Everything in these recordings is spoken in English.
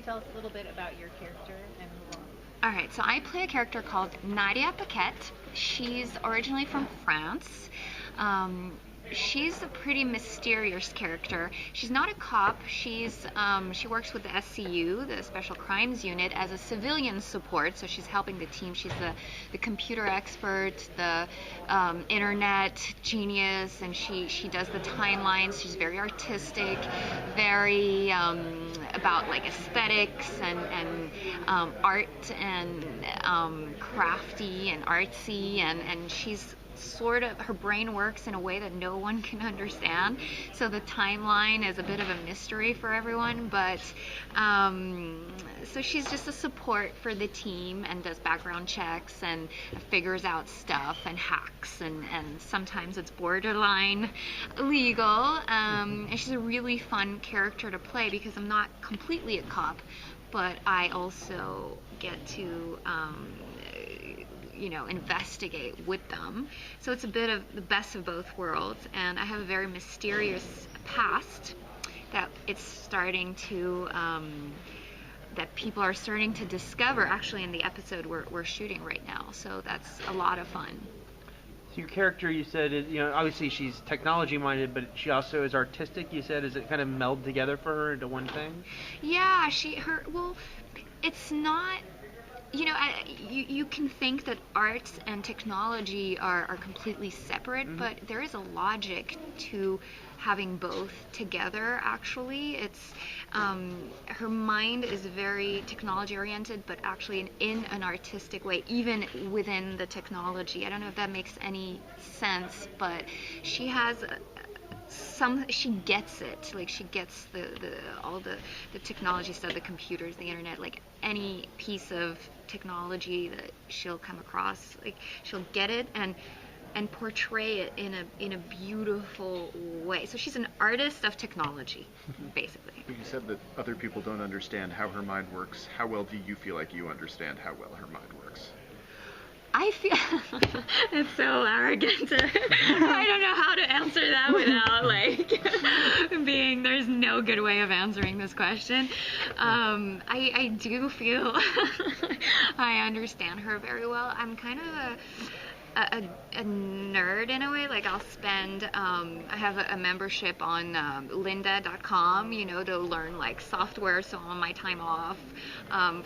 tell us a little bit about your character and move on? All right, so I play a character called Nadia. She's originally from France. She's a pretty mysterious character. She's not a cop. She works with the SCU, the Special Crimes Unit, as a civilian support. So she's helping the team. She's the computer expert, the internet genius, and she does the timelines. She's very artistic, very about like aesthetics and art and crafty and artsy, and she's sort of, her brain works in a way that no one can understand, so the timeline is a bit of a mystery for everyone, but so she's just a support for the team and does background checks and figures out stuff and hacks, and sometimes it's borderline illegal, and she's a really fun character to play because I'm not completely a cop, but I also get to investigate with them. So it's a bit of the best of both worlds, and I have a very mysterious past that it's starting to that people are starting to discover actually in the episode we're shooting right now. So that's a lot of fun. So your character, you said, is, obviously she's technology minded, but she also is artistic. You said, is it kind of meld together for her into one thing? Yeah, it's not. You can think that art and technology are completely separate, mm-hmm. but there is a logic to having both together, actually. It's her mind is very technology oriented, but actually in an artistic way, even within the technology. I don't know if that makes any sense, but she has she gets it, like she gets all the technology stuff, the computers, the internet, like any piece of technology that she'll come across, like she'll get it and portray it in a beautiful way. So she's an artist of technology, basically. You said that other people don't understand how her mind works. How well do you feel like you understand how well her mind works? I feel it's so arrogant. I don't know how to answer that without being. There's no good way of answering this question. I do feel I understand her very well. I'm kind of a nerd in a way. Like I'll spend. I have a membership on lynda.com. To learn like software. So on my time off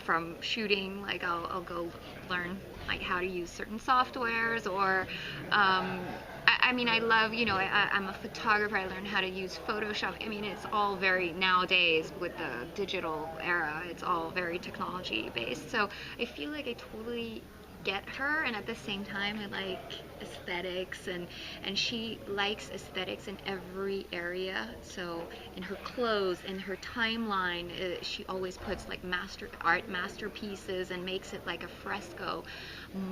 from shooting, like I'll go learn like how to use certain softwares, or I love, I'm a photographer. I learned how to use Photoshop. It's all very, nowadays with the digital era, it's all very technology based. So I feel like I totally get her, and at the same time I like aesthetics, and she likes aesthetics in every area. So in her clothes, in her timeline, she always puts like art masterpieces and makes it like a fresco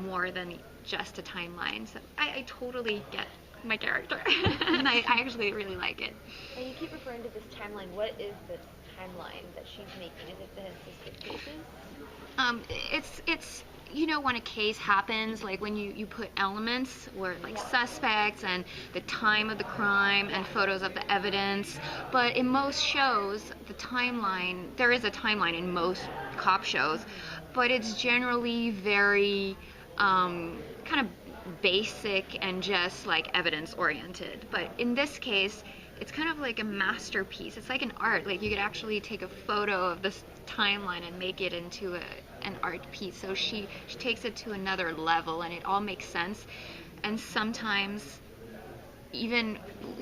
more than just a timeline. So I totally get my character and I actually really like it. And you keep referring to this timeline. What is this timeline that she's making? Is it the suspicious cases? It's when a case happens, like when you put elements where like suspects and the time of the crime and photos of the evidence, but in most shows the timeline, there is a timeline in most cop shows, but it's generally very kind of basic and just like evidence oriented. But in this case it's kind of like a masterpiece. It's like an art. Like you could actually take a photo of this timeline and make it into an art piece. So she takes it to another level, and it all makes sense. And sometimes, even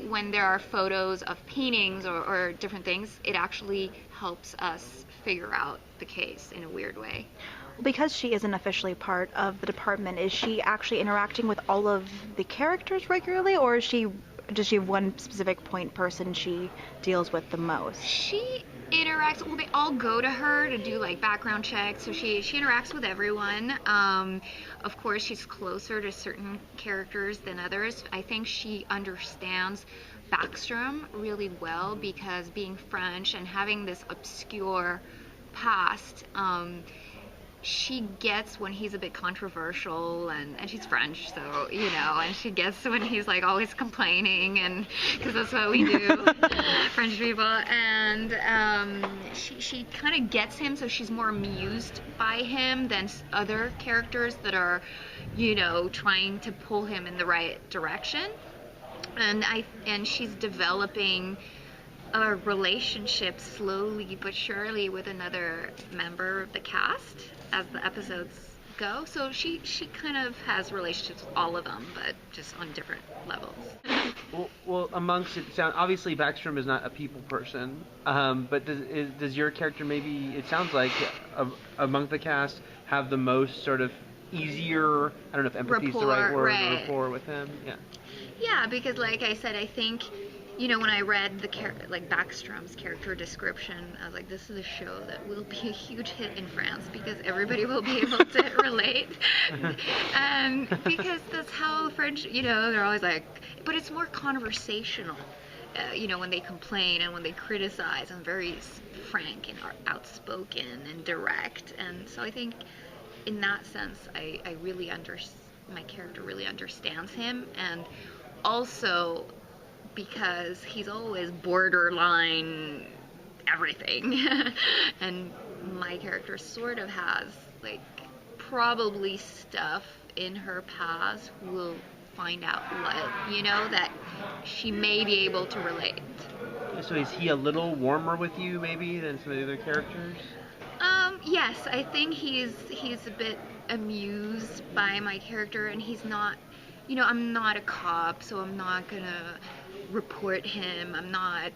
when there are photos of paintings or different things, it actually helps us figure out the case in a weird way. Because she isn't officially part of the department, is she actually interacting with all of the characters regularly, or does she have one specific point person she deals with the most? She interacts, well, they all go to her to do like background checks, so she interacts with everyone. Of course, she's closer to certain characters than others. I think she understands Backstrom really well, because being French and having this obscure past, she gets when he's a bit controversial, and she's French, so, you know, and she gets when he's like always complaining, and because that's what we do, French people, and she kind of gets him, so she's more amused by him than other characters that are, you know, trying to pull him in the right direction. And she's developing a relationship slowly but surely with another member of the cast as the episodes go. So she kind of has relationships with all of them, but just on different levels. Well, amongst it, obviously Backstrom is not a people person, but does your character, maybe, it sounds like, among the cast, have the most sort of easier, I don't know if empathy is the right word, right. rapport with him? Yeah. Yeah, because like I said, I think, you know, when I read like Backstrom's character description, I was like, this is a show that will be a huge hit in France because everybody will be able to relate. And because that's how French, you know, they're always like, but it's more conversational, you know, when they complain and when they criticize, and very frank and outspoken and direct. And so I think in that sense, I really my character really understands him, and also because he's always borderline everything. And my character sort of has, like, probably stuff in her past, we'll find out what, you know, that she may be able to relate. So is he a little warmer with you, maybe, than some of the other characters? Yes, I think he's a bit amused by my character, and he's not, you know, I'm not a cop, so I'm not gonna report him. I'm not,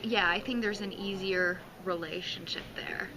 yeah, I think there's an easier relationship there.